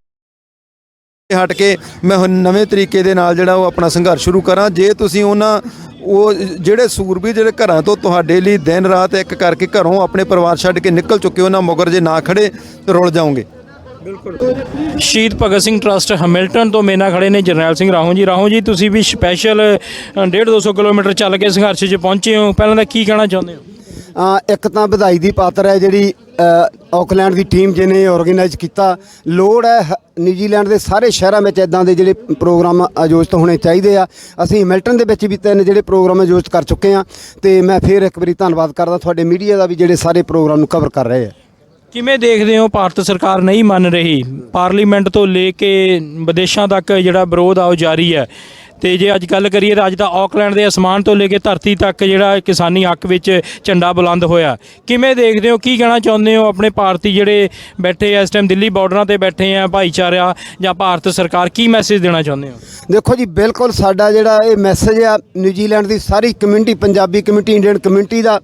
D: ਹਟ ਕੇ ਮੈਂ ਹੁਣ ਨਵੇਂ ਤਰੀਕੇ ਦੇ ਨਾਲ ਜਿਹੜਾ ਉਹ ਆਪਣਾ ਸੰਘਰਸ਼ ਸ਼ੁਰੂ ਕਰਾਂ। ਜੇ ਤੁਸੀਂ ਉਹ ਜਿਹੜੇ ਸੂਰਬੀਰ ਜਿਹੜੇ ਘਰਾਂ ਤੋਂ ਤੁਹਾਡੇ ਲਈ ਦਿਨ ਰਾਤ ਇੱਕ ਕਰਕੇ ਘਰੋਂ ਆਪਣੇ ਪਰਿਵਾਰ ਛੱਡ ਕੇ ਨਿਕਲ ਚੁੱਕੇ, ਉਹਨਾਂ ਮਗਰ ਜੇ ਨਾ ਖੜੇ ਤਾਂ ਰੁਲ ਜਾਓਗੇ।
A: ਬਿਲਕੁਲ। ਸ਼ਹੀਦ ਭਗਤ ਸਿੰਘ ਟਰੱਸਟ ਹੈਮਿਲਟਨ ਤੋਂ ਮੇਰੇ ਨਾਲ ਖੜੇ ਨੇ ਜਰਨੈਲ ਸਿੰਘ ਰਾਹੋਂ ਜੀ। ਰਾਹੋਂ ਜੀ, ਤੁਸੀਂ ਵੀ ਸਪੈਸ਼ਲ 150-200 ਕਿਲੋਮੀਟਰ ਚੱਲ ਕੇ ਸੰਘਰਸ਼ 'ਚ ਪਹੁੰਚੇ ਹੋ, ਪਹਿਲਾਂ ਤਾਂ ਕੀ ਕਹਿਣਾ ਚਾਹੁੰਦੇ ਹੋ?
E: ਇੱਕ ਤਾਂ ਵਧਾਈ ਦੀ ਪਾਤਰ ਹੈ ਜਿਹੜੀ ਆਕਲੈਂਡ ਦੀ ਟੀਮ ਜਿਹਨੇ ਆਰਗੇਨਾਈਜ਼ ਕੀਤਾ। ਲੋੜ ਹੈ ਨਿਊਜ਼ੀਲੈਂਡ ਦੇ ਸਾਰੇ ਸ਼ਹਿਰਾਂ ਵਿੱਚ ਇਦਾਂ ਦੇ ਜਿਹੜੇ ਪ੍ਰੋਗਰਾਮ ਆਯੋਜਿਤ ਹੋਣੇ ਚਾਹੀਦੇ ਆ। ਅਸੀਂ ਹੈਮਿਲਟਨ ਦੇ ਵਿੱਚ ਵੀ 3 ਜਿਹੜੇ ਪ੍ਰੋਗਰਾਮ ਆਯੋਜਿਤ ਕਰ ਚੁੱਕੇ ਹਾਂ, ਤੇ ਮੈਂ ਫਿਰ ਇੱਕ ਵਾਰੀ ਧੰਨਵਾਦ ਕਰਦਾ ਤੁਹਾਡੇ ਮੀਡੀਆ ਦਾ ਵੀ ਜਿਹੜੇ ਸਾਰੇ ਪ੍ਰੋਗਰਾਮ ਨੂੰ ਕਵਰ ਕਰ ਰਹੇ ਆ।
A: ਕਿਵੇਂ ਦੇਖਦੇ ਹੋ ਭਾਰਤ ਸਰਕਾਰ ਨਹੀਂ ਮੰਨ ਰਹੀ, ਪਾਰਲੀਮੈਂਟ ਤੋਂ ਲੈ ਕੇ ਵਿਦੇਸ਼ਾਂ ਤੱਕ ਜਿਹੜਾ ਵਿਰੋਧ ਆ ਉਹ ਜਾਰੀ ਹੈ, ਤੇ ਜੇ ਅੱਜ ਗੱਲ ਕਰੀਏ ਤਾਂ ਅੱਜ ਤਾਂ ਆਕਲੈਂਡ ਦੇ ਅਸਮਾਨ ਤੋਂ ਲੈ ਕੇ ਧਰਤੀ ਤੱਕ ਜਿਹੜਾ ਕਿਸਾਨੀ ਹੱਕ ਵਿੱਚ ਝੰਡਾ ਬੁਲੰਦ ਹੋਇਆ। ਕਿਵੇਂ ਦੇਖਦੇ ਹੋ, ਕੀ ਕਹਿਣਾ ਚਾਹੁੰਦੇ ਹੋ ਆਪਣੇ ਭਾਰਤੀ ਜਿਹੜੇ ਬੈਠੇ ਇਸ ਟਾਈਮ ਦਿੱਲੀ ਬਾਰਡਰਾਂ ਤੇ ਬੈਠੇ ਆ ਭਾਈਚਾਰਾ ਜਾਂ ਭਾਰਤ ਸਰਕਾਰ, ਕੀ ਮੈਸੇਜ ਦੇਣਾ ਚਾਹੁੰਦੇ ਹੋ?
E: ਦੇਖੋ ਜੀ, ਬਿਲਕੁਲ ਸਾਡਾ ਜਿਹੜਾ ਇਹ ਮੈਸੇਜ ਆ ਨਿਊਜ਼ੀਲੈਂਡ ਦੀ ਸਾਰੀ community, Punjabi community, Indian community ਦਾ,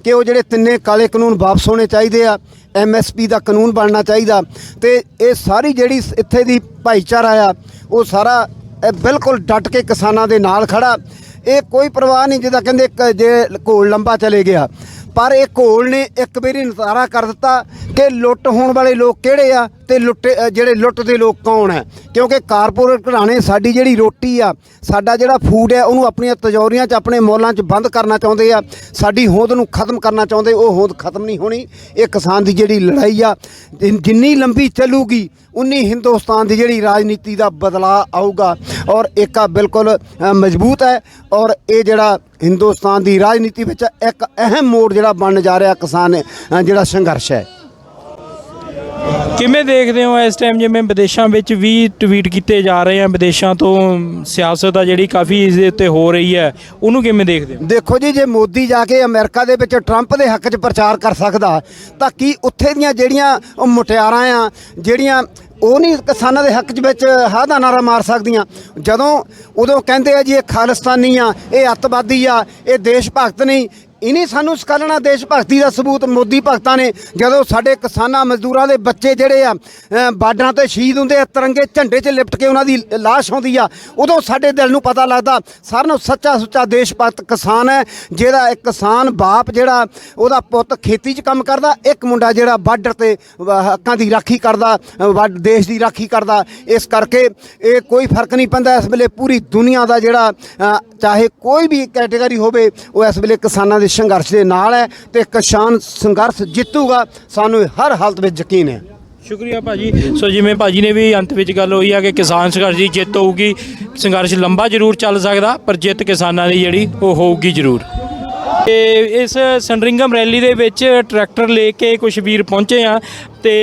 E: ਕਿ ਉਹ ਜਿਹੜੇ 3 ਕਾਲੇ ਕਾਨੂੰਨ ਵਾਪਸ ਹੋਣੇ ਚਾਹੀਦੇ ਆ। MSP ਦਾ ਕਾਨੂੰਨ ਬਣਨਾ ਚਾਹੀਦਾ, ਤੇ ਇਹ ਸਾਰੀ ਜਿਹੜੀ ਇੱਥੇ ਦੀ ਭਾਈਚਾਰਾ ਆ ਉਹ ਸਾਰਾ ਬਿਲਕੁਲ ਡਟ ਕੇ ਕਿਸਾਨਾਂ ਦੇ ਨਾਲ ਖੜਾ। ਇਹ ਕੋਈ ਪਰਵਾਹ ਨਹੀਂ, ਜਿੱਦਾਂ ਕਹਿੰਦੇ ਜੇ ਘੋਲ ਲੰਬਾ ਚਲੇ ਗਿਆ, ਪਰ ਇਹ ਘੋਲ ਨੇ ਇੱਕ ਵਾਰੀ ਨਜ਼ਾਰਾ ਕਰ ਦਿੱਤਾ ਕਿ ਲੁੱਟ ਹੋਣ ਵਾਲੇ ਲੋਕ ਕਿਹੜੇ ਆ ਤੇ ਜਿਹੜੇ ਲੁੱਟ ਦੇ ਲੋਕ ਕੌਣ ਹੈ। ਕਿਉਂਕਿ ਕਾਰਪੋਰੇਟ ਘਰਾਣੇ ਸਾਡੀ ਜਿਹੜੀ ਰੋਟੀ ਆ, ਸਾਡਾ ਜਿਹੜਾ ਫੂਡ ਹੈ, ਉਹਨੂੰ ਆਪਣੀਆਂ ਤਜੌਰੀਆਂ 'ਚ, ਆਪਣੇ ਮੌਲਾਂ 'ਚ ਬੰਦ ਕਰਨਾ ਚਾਹੁੰਦੇ ਆ। ਸਾਡੀ ਹੋਂਦ ਨੂੰ ਖਤਮ ਕਰਨਾ ਚਾਹੁੰਦੇ। ਉਹ ਹੋਂਦ ਖਤਮ ਨਹੀਂ ਹੋਣੀ। ਇਹ ਕਿਸਾਨ ਦੀ ਜਿਹੜੀ ਲੜਾਈ ਆ ਜਿੰਨੀ ਲੰਬੀ ਚੱਲੂਗੀ ਉਨੀ ਹਿੰਦੁਸਤਾਨ ਦੀ ਜਿਹੜੀ ਰਾਜਨੀਤੀ ਦਾ ਬਦਲਾਅ ਆਊਗਾ, ਔਰ ਏਕਾ ਬਿਲਕੁਲ ਮਜ਼ਬੂਤ ਹੈ। ਔਰ ਇਹ ਜਿਹੜਾ ਹਿੰਦੁਸਤਾਨ ਦੀ ਰਾਜਨੀਤੀ ਵਿੱਚ ਇੱਕ ਅਹਿਮ ਮੋੜ ਜਿਹੜਾ ਬਣਨ ਜਾ ਰਿਹਾ ਕਿਸਾਨ ਜਿਹੜਾ ਸੰਘਰਸ਼ ਹੈ।
A: ਕਿਵੇਂ ਦੇਖਦੇ ਹੋ ਇਸ ਟਾਈਮ ਜਿਵੇਂ ਵਿਦੇਸ਼ਾਂ ਵਿੱਚ ਵੀ ਟਵੀਟ ਕੀਤੇ ਜਾ ਰਹੇ ਆ, ਵਿਦੇਸ਼ਾਂ ਤੋਂ ਸਿਆਸਤ ਆ ਜਿਹੜੀ ਕਾਫੀ ਇਸ ਦੇ ਉੱਤੇ ਹੋ ਰਹੀ ਹੈ, ਉਹਨੂੰ ਕਿਵੇਂ ਦੇਖਦੇ ਹੋ?
E: ਦੇਖੋ ਜੀ, ਜੇ ਮੋਦੀ ਜਾ ਕੇ ਅਮਰੀਕਾ ਦੇ ਵਿੱਚ ਟਰੰਪ ਦੇ ਹੱਕ 'ਚ ਪ੍ਰਚਾਰ ਕਰ ਸਕਦਾ, ਤਾਂ ਕੀ ਉੱਥੇ ਦੀਆਂ ਜਿਹੜੀਆਂ ਉਹ ਮੁਟਿਆਰਾਂ ਆ ਜਿਹੜੀਆਂ ਉਹ ਨਹੀਂ ਕਿਸਾਨਾਂ ਦੇ ਹੱਕ 'ਚ ਵਿੱਚ ਹਾਂ ਦਾ ਨਾਰਾ ਮਾਰ ਸਕਦੀਆਂ? ਉਦੋਂ ਕਹਿੰਦੇ ਆ ਜੀ ਇਹ ਖਾਲਿਸਤਾਨੀ ਆ, ਇਹ ਅੱਤਵਾਦੀ ਆ, ਇਹ ਦੇਸ਼ ਭਗਤ ਨਹੀਂ। ਇਨੀ ਸਾਨੂੰ ਸਿਖਾਲਣਾ ਦੇਸ਼ ਭਗਤੀ ਦਾ ਸਬੂਤ ਮੋਦੀ ਭਗਤਾਂ ਨੇ। ਜਦੋਂ ਸਾਡੇ ਕਿਸਾਨਾਂ ਮਜ਼ਦੂਰਾਂ ਦੇ ਬੱਚੇ ਜਿਹੜੇ ਆ ਬਾਰਡਰਾਂ ਤੇ ਸ਼ਹੀਦ ਹੁੰਦੇ ਆ, ਤਿਰੰਗੇ ਝੰਡੇ 'ਚ ਲਿਪਟ ਕੇ ਉਹਨਾਂ ਦੀ ਲਾਸ਼ ਆਉਂਦੀ ਆ, ਉਦੋਂ ਸਾਡੇ ਦਿਲ ਨੂੰ ਪਤਾ ਲੱਗਦਾ ਸਾਰਿਆਂ ਨੂੰ ਸੱਚਾ ਸੁੱਚਾ ਦੇਸ਼ ਭਗਤ ਕਿਸਾਨ ਹੈ। ਜਿਹੜਾ ਇੱਕ ਕਿਸਾਨ ਬਾਪ ਜਿਹੜਾ ਉਹਦਾ ਪੁੱਤ ਖੇਤੀ 'ਚ ਕੰਮ ਕਰਦਾ, ਇੱਕ ਮੁੰਡਾ ਜਿਹੜਾ ਬਾਰਡਰ ਤੇ ਹੱਕਾਂ ਦੀ ਰਾਖੀ ਕਰਦਾ, ਦੇਸ਼ ਦੀ ਰਾਖੀ ਕਰਦਾ। ਇਸ ਕਰਕੇ ਇਹ ਕੋਈ ਫਰਕ ਨਹੀਂ ਪੈਂਦਾ ਇਸ ਵੇਲੇ ਪੂਰੀ ਦੁਨੀਆ ਦਾ ਜਿਹੜਾ ਚਾਹੇ ਕੋਈ ਵੀ ਕੈਟੇਗਰੀ ਹੋਵੇ, ਉਹ ਇਸ ਵੇਲੇ ਕਿਸਾਨਾਂ ਦੇ ਸੰਘਰਸ਼ ਦੇ ਨਾਲ ਹੈ, ਤੇ ਕਿਸਾਨ ਸੰਘਰਸ਼ ਜਿੱਤੂਗਾ, ਸਾਨੂੰ ਹਰ ਹਾਲਤ ਵਿੱਚ ਯਕੀਨ ਹੈ।
A: ਸ਼ੁਕਰੀਆ ਭਾਜੀ। ਸੋ ਜਿਵੇਂ ਭਾਜੀ ਨੇ ਵੀ ਅੰਤ ਵਿੱਚ ਗੱਲ ਹੋਈ ਆ ਕਿ ਕਿਸਾਨ ਸੰਘਰਸ਼ ਦੀ ਜਿੱਤ ਹੋਊਗੀ। ਸੰਘਰਸ਼ ਲੰਬਾ ਜ਼ਰੂਰ ਚੱਲ ਸਕਦਾ, ਪਰ ਜਿੱਤ ਕਿਸਾਨਾਂ ਦੀ ਜਿਹੜੀ ਉਹ ਹੋਊਗੀ ਜ਼ਰੂਰ। ਤੇ ਇਸ ਸਨਰਿੰਗਮ ਰੈਲੀ ਦੇ ਵਿੱਚ ਟਰੈਕਟਰ ਲੈ ਕੇ ਕੁਝ ਵੀਰ ਪਹੁੰਚੇ ਆ, ਤੇ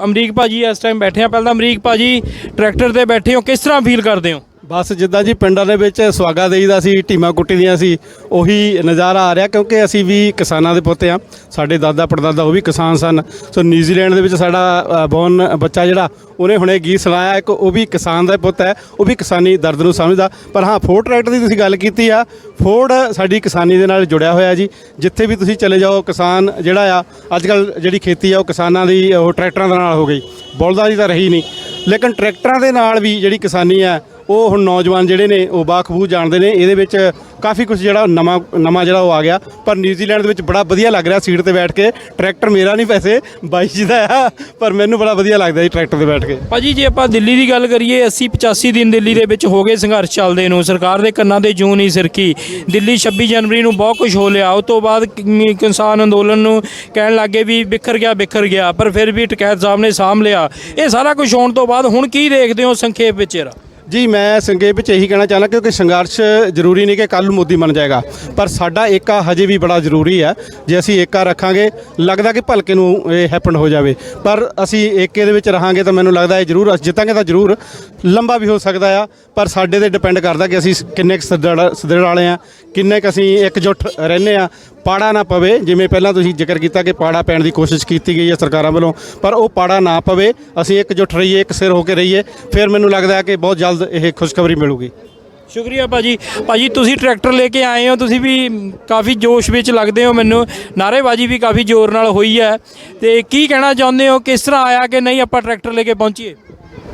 A: ਅਮਰੀਕ ਭਾਜੀ ਇਸ ਟਾਈਮ ਬੈਠੇ ਆ। ਪਹਿਲਾਂ ਅਮਰੀਕ ਭਾਜੀ, ਟਰੈਕਟਰ ਤੇ ਬੈਠੇ ਹੋ, ਕਿਸ ਤਰ੍ਹਾਂ ਫੀਲ ਕਰਦੇ ਹੋ?
F: ਬਸ ਜਿੱਦਾਂ ਜੀ ਪਿੰਡਾਂ ਦੇ ਵਿੱਚ ਸੁਆਗਾ ਦੇਈਦਾ ਸੀ, ਟੀਮਾਂ ਕੁੱਟੀ ਦੀਆਂ ਸੀ, ਉਹੀ ਨਜ਼ਾਰਾ ਆ ਰਿਹਾ, ਕਿਉਂਕਿ ਅਸੀਂ ਵੀ ਕਿਸਾਨਾਂ ਦੇ ਪੁੱਤ ਆ। ਸਾਡੇ ਦਾਦਾ ਪੜਦਾਦਾ ਉਹ ਵੀ ਕਿਸਾਨ ਸਨ। ਸੋ ਨਿਊਜ਼ੀਲੈਂਡ ਦੇ ਵਿੱਚ ਸਾਡਾ ਬੌਰਨ ਬੱਚਾ ਜਿਹੜਾ ਉਹਨੇ ਹੁਣੇ ਗੀਤ ਸੁਣਾਇਆ, ਇੱਕ ਉਹ ਵੀ ਕਿਸਾਨ ਦਾ ਪੁੱਤ ਹੈ, ਉਹ ਵੀ ਕਿਸਾਨੀ ਦਰਦ ਨੂੰ ਸਮਝਦਾ। ਪਰ ਹਾਂ, ਫੋਰਡ ਟਰੈਕਟਰ ਦੀ ਤੁਸੀਂ ਗੱਲ ਕੀਤੀ ਆ, ਫੋਰਡ ਸਾਡੀ ਕਿਸਾਨੀ ਦੇ ਨਾਲ ਜੁੜਿਆ ਹੋਇਆ ਜੀ। ਜਿੱਥੇ ਵੀ ਤੁਸੀਂ ਚਲੇ ਜਾਓ, ਕਿਸਾਨ ਜਿਹੜਾ ਆ ਅੱਜ ਕੱਲ੍ਹ ਜਿਹੜੀ ਖੇਤੀ ਆ ਉਹ ਕਿਸਾਨਾਂ ਦੀ ਉਹ ਟਰੈਕਟਰਾਂ ਦੇ ਨਾਲ ਹੋ ਗਈ। ਬਲਦਾਂ ਦੀ ਤਾਂ ਰਹੀ ਨਹੀਂ, ਲੇਕਿਨ ਟਰੈਕਟਰਾਂ ਦੇ ਨਾਲ ਵੀ ਜਿਹੜੀ ਕਿਸਾਨੀ ਆ ਉਹ ਹੁਣ ਨੌਜਵਾਨ ਜਿਹੜੇ ਨੇ ਉਹ ਬਾਖੂਬੀ ਜਾਣਦੇ ਨੇ। ਇਹਦੇ ਵਿੱਚ ਕਾਫੀ ਕੁਝ ਜਿਹੜਾ ਨਵਾਂ ਜਿਹੜਾ ਉਹ ਆ ਗਿਆ। ਪਰ ਨਿਊਜ਼ੀਲੈਂਡ ਦੇ ਵਿੱਚ ਬੜਾ ਵਧੀਆ ਲੱਗ ਰਿਹਾ ਸੀਟ ਤੇ ਬੈਠ ਕੇ। ਟਰੈਕਟਰ ਮੇਰਾ ਨਹੀਂ, ਵੈਸੇ ਬਾਈ ਜੀ ਦਾ ਆ, ਪਰ ਮੈਨੂੰ ਬੜਾ ਵਧੀਆ ਲੱਗਦਾ ਜੀ ਟਰੈਕਟਰ ਤੇ ਬੈਠ ਕੇ।
A: ਭਾਜੀ, ਜੇ ਆਪਾਂ ਦਿੱਲੀ ਦੀ ਗੱਲ ਕਰੀਏ, 80-85 ਦਿਨ ਦਿੱਲੀ ਦੇ ਵਿੱਚ ਹੋ ਗਏ ਸੰਘਰਸ਼ ਚੱਲਦੇ ਨੂੰ, ਸਰਕਾਰ ਦੇ ਕੰਨਾਂ ਤੇ ਜੂੰ ਨਹੀਂ ਸਿਰਕੀ। ਦਿੱਲੀ 26 ਜਨਵਰੀ ਨੂੰ ਬਹੁਤ ਕੁਝ ਹੋ ਲਿਆ, ਉਸ ਤੋਂ ਬਾਅਦ ਕਿਸਾਨ ਅੰਦੋਲਨ ਨੂੰ ਕਹਿਣ ਲੱਗੇ ਵੀ ਬਿਖਰ ਗਿਆ, ਪਰ ਫਿਰ ਵੀ ਟਕੈਤ ਸਾਹਿਬ ਨੇ ਸਾਂਭ ਲਿਆ। ਇਹ ਸਾਰਾ ਕੁਝ ਹੋਣ ਤੋਂ ਬਾਅਦ ਹੁਣ ਕੀ ਦੇਖਦੇ ਹੋ ਸੰਖੇਪ ਵਿੱਚ?
F: ਜੀ ਮੈਂ ਸੰਖੇਪ ਵਿੱਚ ਇਹੀ ਕਹਿਣਾ ਚਾਹੁੰਦਾ ਕਿਉਂਕਿ ਸੰਘਰਸ਼ ਜ਼ਰੂਰੀ ਨਹੀਂ ਕਿ ਕੱਲ੍ਹ ਨੂੰ ਮੋਦੀ ਬਣ ਜਾਏਗਾ, ਪਰ ਸਾਡਾ ਏਕਾ ਹਜੇ ਵੀ ਬੜਾ ਜ਼ਰੂਰੀ ਹੈ। ਜੇ ਅਸੀਂ ਏਕਾ ਰੱਖਾਂਗੇ, ਲੱਗਦਾ ਕਿ ਭਲਕੇ ਨੂੰ ਇਹ ਹੈਪਨ ਹੋ ਜਾਵੇ, ਪਰ ਅਸੀਂ ਏਕੇ ਦੇ ਵਿੱਚ ਰਹਾਂਗੇ ਤਾਂ ਮੈਨੂੰ ਲੱਗਦਾ ਇਹ ਜ਼ਰੂਰ ਅਸੀਂ ਜਿੱਤਾਂਗੇ ਤਾਂ ਜ਼ਰੂਰ ਲੰਬਾ ਵੀ ਹੋ ਸਕਦਾ ਆ, ਪਰ ਸਾਡੇ ਤੇ ਡਿਪੈਂਡ ਕਰਦਾ ਕਿ ਅਸੀਂ ਕਿੰਨੇ ਕੁ ਸਦੜ ਵਾਲੇ ਆ, ਕਿੰਨੇ ਕੁ ਅਸੀਂ ਇਕਜੁੱਟ ਰਹਿੰਦੇ ਆ, ਪਾੜਾ ਨਾ ਪਵੇ। ਜਿਵੇਂ ਪਹਿਲਾਂ ਤੁਸੀਂ ਜ਼ਿਕਰ ਕੀਤਾ ਕਿ ਪਾੜਾ ਪੈਣ ਦੀ ਕੋਸ਼ਿਸ਼ ਕੀਤੀ ਗਈ ਹੈ ਸਰਕਾਰਾਂ ਵੱਲੋਂ, ਪਰ ਉਹ ਪਾੜਾ ਨਾ ਪਵੇ, ਅਸੀਂ ਇਕਜੁੱਟ ਰਹੀਏ, ਇੱਕ ਸਿਰ ਹੋ ਕੇ ਰਹੀਏ, ਫਿਰ ਮੈਨੂੰ ਲੱਗਦਾ ਹੈ ਕਿ ਬਹੁਤ ਜਲਦ ਇਹ ਖੁਸ਼ਖਬਰੀ ਮਿਲੂਗੀ।
A: ਸ਼ੁਕਰੀਆ ਭਾਜੀ। ਭਾਜੀ ਤੁਸੀਂ ਟਰੈਕਟਰ ਲੈ ਕੇ ਆਏ ਹੋ, ਤੁਸੀਂ ਵੀ ਕਾਫੀ ਜੋਸ਼ ਵਿੱਚ ਲੱਗਦੇ ਹੋ, ਮੈਨੂੰ ਨਾਅਰੇਬਾਜ਼ੀ ਵੀ ਕਾਫੀ ਜ਼ੋਰ ਨਾਲ ਹੋਈ ਹੈ, ਤੇ ਕੀ ਕਹਿਣਾ ਚਾਹੁੰਦੇ ਹੋ, ਕਿਸ ਤਰ੍ਹਾਂ ਆਇਆ ਕਿ ਨਹੀਂ ਆਪਾਂ ਟਰੈਕਟਰ ਲੈ ਕੇ ਪਹੁੰਚੀਏ?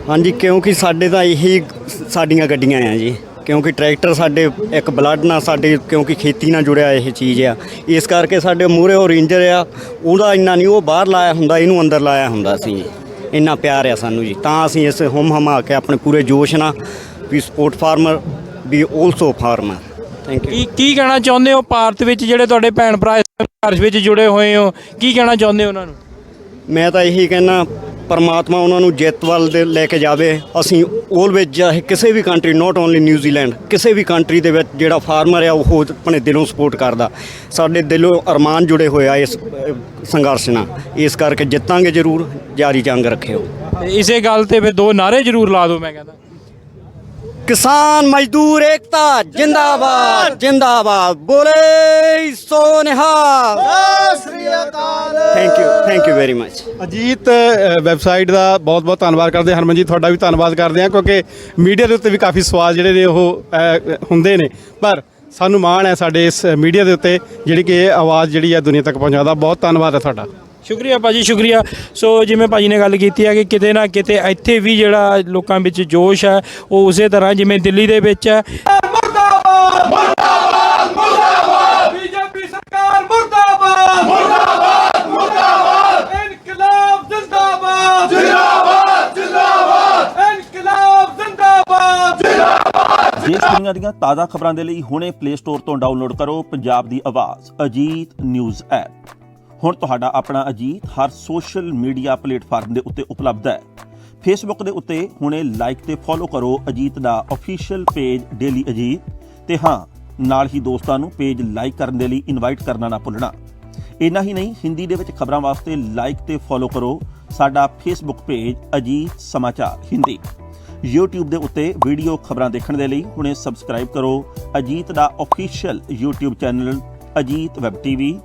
G: ਹਾਂਜੀ, ਕਿਉਂਕਿ ਸਾਡੇ ਤਾਂ ਇਹੀ ਸਾਡੀਆਂ ਗੱਡੀਆਂ ਆ ਜੀ, ਕਿਉਂਕਿ ਟਰੈਕਟਰ ਸਾਡੇ ਇੱਕ ਬਲੱਡ ਨਾਲ ਸਾਡੇ, ਕਿਉਂਕਿ ਖੇਤੀ ਨਾਲ ਜੁੜਿਆ ਇਹ ਚੀਜ਼ ਆ, ਇਸ ਕਰਕੇ ਸਾਡੇ ਮੂਹਰੇ ਉਹ ਰੇਂਜਰ ਆ, ਉਹਦਾ ਇੰਨਾ ਨਹੀਂ ਉਹ ਬਾਹਰ ਲਾਇਆ ਹੁੰਦਾ, ਇਹਨੂੰ ਅੰਦਰ ਲਾਇਆ ਹੁੰਦਾ ਸੀ। ਇੰਨਾ ਪਿਆਰ ਆ ਸਾਨੂੰ ਜੀ, ਤਾਂ ਅਸੀਂ ਇਸ ਹਮਾ ਕੇ ਆਪਣੇ ਪੂਰੇ ਜੋਸ਼ ਨਾਲ we support farmer we also farmer. Thank you.
A: ਕੀ ਕਹਿਣਾ ਚਾਹੁੰਦੇ ਹੋ ਭਾਰਤ ਵਿੱਚ ਜਿਹੜੇ ਤੁਹਾਡੇ ਭੈਣ ਭਰਾ ਇਸ ਸੰਘਰਸ਼ ਵਿੱਚ ਜੁੜੇ ਹੋਏ ਹੋ, ਕੀ ਕਹਿਣਾ ਚਾਹੁੰਦੇ ਹੋ ਉਹਨਾਂ ਨੂੰ?
G: ਮੈਂ ਤਾਂ ਇਹੀ ਕਹਿਣਾ, ਪਰਮਾਤਮਾ ਉਹਨਾਂ ਨੂੰ ਜਿੱਤ ਵੱਲ ਦੇ ਲੈ ਕੇ ਜਾਵੇ। ਅਸੀਂ ਆਲਵੇਜ਼ ਚਾਹੇ ਕਿਸੇ ਵੀ ਕੰਟਰੀ, ਨਾਟ ਓਨਲੀ ਨਿਊਜ਼ੀਲੈਂਡ, ਕਿਸੇ ਵੀ ਕੰਟਰੀ ਦੇ ਵਿੱਚ ਜਿਹੜਾ ਫਾਰਮਰ ਆ ਉਹ ਆਪਣੇ ਦਿਲੋਂ ਸਪੋਰਟ ਕਰਦਾ। ਸਾਡੇ ਦਿਲੋਂ ਅਰਮਾਨ ਜੁੜੇ ਹੋਏ ਆ ਇਸ ਸੰਘਰਸ਼ ਨਾਲ, ਇਸ ਕਰਕੇ ਜਿੱਤਾਂਗੇ ਜ਼ਰੂਰ। ਜਾਰੀ ਜੰਗ ਰੱਖਿਓ।
A: ਤੇ ਇਸੇ ਗੱਲ ਤੇ ਫਿਰ ਦੋ ਨਾਅਰੇ ਜ਼ਰੂਰ ਲਾ ਦਿਓ। ਮੈਂ ਕਹਿੰਦਾ
G: ਕਿਸਾਨ ਮਜ਼ਦੂਰ ਏਕਤਾ ਜਿੰਦਾਬਾਦ ਜਿੰਦਾਬਾਦ, ਬੋਲੇ ਸੋ ਨਿਹਾਲ, ਸਤਿ ਸ੍ਰੀ ਅਕਾਲ। Thank you very much.
F: Ajit website ਦਾ ਬਹੁਤ ਬਹੁਤ ਧੰਨਵਾਦ ਕਰਦੇ ਹਾਂ। ਹਰਮਨ ਜੀ ਤੁਹਾਡਾ ਵੀ ਧੰਨਵਾਦ ਕਰਦੇ ਹਾਂ, ਕਿਉਂਕਿ ਮੀਡੀਆ ਦੇ ਉੱਤੇ ਵੀ ਕਾਫੀ ਸਵਾਲ ਜਿਹੜੇ ਨੇ ਉਹ ਹੁੰਦੇ ਨੇ, ਪਰ ਸਾਨੂੰ ਮਾਣ ਹੈ ਸਾਡੇ ਇਸ ਮੀਡੀਆ ਦੇ ਉੱਤੇ ਜਿਹੜੀ ਕਿ ਇਹ ਆਵਾਜ਼ ਜਿਹੜੀ ਹੈ ਦੁਨੀਆ ਤੱਕ ਪਹੁੰਚਾਉਂਦਾ। ਬਹੁਤ ਧੰਨਵਾਦ ਹੈ ਤੁਹਾਡਾ।
A: ਸ਼ੁਕਰੀਆ ਭਾਜੀ, ਸ਼ੁਕਰੀਆ। ਸੋ ਜਿਵੇਂ ਭਾਜੀ ਨੇ ਗੱਲ ਕੀਤੀ ਹੈ ਕਿ ਕਿਤੇ ਨਾ ਕਿਤੇ ਇੱਥੇ ਵੀ ਜਿਹੜਾ ਲੋਕਾਂ ਵਿੱਚ ਜੋਸ਼ ਹੈ ਉਹ ਉਸੇ ਤਰ੍ਹਾਂ ਜਿਵੇਂ ਦਿੱਲੀ ਦੇ ਵਿੱਚ ਹੈ।
H: ਮੁਰਦਾਬਾਦ ਮੁਰਦਾਬਾਦ ਮੁਰਦਾਬਾਦ, ਬੀਜੇਪੀ ਸਰਕਾਰ ਮੁਰਦਾਬਾਦ ਮੁਰਦਾਬਾਦ ਮੁਰਦਾਬਾਦ, ਇਨਕਲਾਬ ਜ਼ਿੰਦਾਬਾਦ ਜ਼ਿੰਦਾਬਾਦ ਜ਼ਿੰਦਾਬਾਦ, ਇਨਕਲਾਬ ਜ਼ਿੰਦਾਬਾਦ ਜ਼ਿੰਦਾਬਾਦ।
I: ਦੇਸ਼ ਦੁਨੀਆ ਦੀਆਂ ਤਾਜ਼ਾ ਖਬਰਾਂ ਦੇ ਲਈ ਹੁਣੇ ਪਲੇ ਸਟੋਰ ਤੋਂ ਡਾਊਨਲੋਡ ਕਰੋ ਪੰਜਾਬ ਦੀ ਆਵਾਜ਼ ਅਜੀਤ ਨਿਊਜ਼ ਐਪ। ਹੁਣ ਤੁਹਾਡਾ ਆਪਣਾ ਅਜੀਤ ਹਰ ਸੋਸ਼ਲ ਮੀਡੀਆ ਪਲੇਟਫਾਰਮ ਦੇ ਉੱਤੇ ਉਪਲਬਧ ਹੈ। ਫੇਸਬੁੱਕ ਦੇ ਉੱਤੇ ਹੁਣੇ ਲਾਈਕ ਤੇ ਫੋਲੋ ਕਰੋ ਅਜੀਤ ਦਾ ਅਫੀਸ਼ੀਅਲ ਪੇਜ ਡੇਲੀ ਅਜੀਤ, ਤੇ ਹਾਂ ਨਾਲ ਹੀ ਦੋਸਤਾਂ ਨੂੰ ਪੇਜ ਲਾਈਕ ਕਰਨ ਦੇ ਲਈ ਇਨਵਾਈਟ ਕਰਨਾ ਨਾ ਭੁੱਲਣਾ। ਇੰਨਾ ਹੀ ਨਹੀਂ, ਹਿੰਦੀ ਦੇ ਵਿੱਚ ਖਬਰਾਂ ਵਾਸਤੇ ਲਾਈਕ ਤੇ ਫੋਲੋ ਕਰੋ ਸਾਡਾ ਫੇਸਬੁੱਕ ਪੇਜ ਅਜੀਤ ਸਮਾਚਾਰ ਹਿੰਦੀ। YouTube ਦੇ ਉੱਤੇ ਵੀਡੀਓ ਖਬਰਾਂ ਦੇਖਣ ਦੇ ਲਈ ਹੁਣੇ ਸਬਸਕ੍ਰਾਈਬ ਕਰੋ ਅਜੀਤ ਦਾ official YouTube channel Ajit web TV.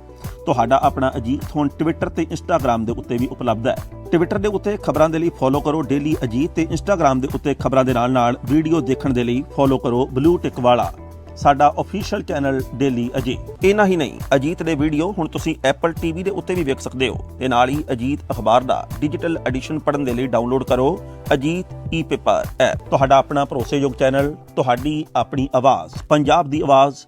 I: ਤੁਹਾਡਾ ਆਪਣਾ ਅਜੀਤ ਹੁਣ ਟਵਿੱਟਰ ਤੇ ਇੰਸਟਾਗ੍ਰਾਮ ਦੇ ਉੱਤੇ ਵੀ ਉਪਲਬਧ ਹੈ। ਟਵਿੱਟਰ ਦੇ ਉੱਤੇ ਖਬਰਾਂ ਦੇ ਲਈ ਫੋਲੋ ਕਰੋ ਡੇਲੀ ਅਜੀਤ, ਤੇ ਇੰਸਟਾਗ੍ਰਾਮ ਦੇ ਉੱਤੇ ਖਬਰਾਂ ਦੇ ਨਾਲ ਵੀਡੀਓ ਦੇਖਣ ਦੇ ਲਈ ਫੋਲੋ ਕਰੋ ਬਲੂ ਟਿਕ ਵਾਲਾ ਸਾਡਾ ਅਫੀਸ਼ੀਅਲ ਚੈਨਲ ਡੇਲੀ ਅਜੀਤ। ਇੰਨਾ ਹੀ ਨਹੀਂ, ਅਜੀਤ ਦੇ ਵੀਡੀਓ ਹੁਣ ਤੁਸੀਂ ਐਪਲ ਟੀਵੀ ਦੇ ਉੱਤੇ ਵੀ ਵੇਖ ਸਕਦੇ ਹੋ, ਤੇ ਨਾਲ ਹੀ ਅਜੀਤ ਅਖਬਾਰ ਦਾ ਡਿਜੀਟਲ ਐਡੀਸ਼ਨ ਪੜ੍ਹਨ ਦੇ ਲਈ ਡਾਊਨਲੋਡ ਕਰੋ ਅਜੀਤ ਈ ਪੇਪਰ ਐਪ। ਤੁਹਾਡਾ ਆਪਣਾ ਭਰੋਸੇਯੋਗ ਚੈਨਲ, ਤੁਹਾਡੀ ਆਪਣੀ ਆਵਾਜ਼, ਪੰਜਾਬ ਦੀ ਆਵਾਜ਼।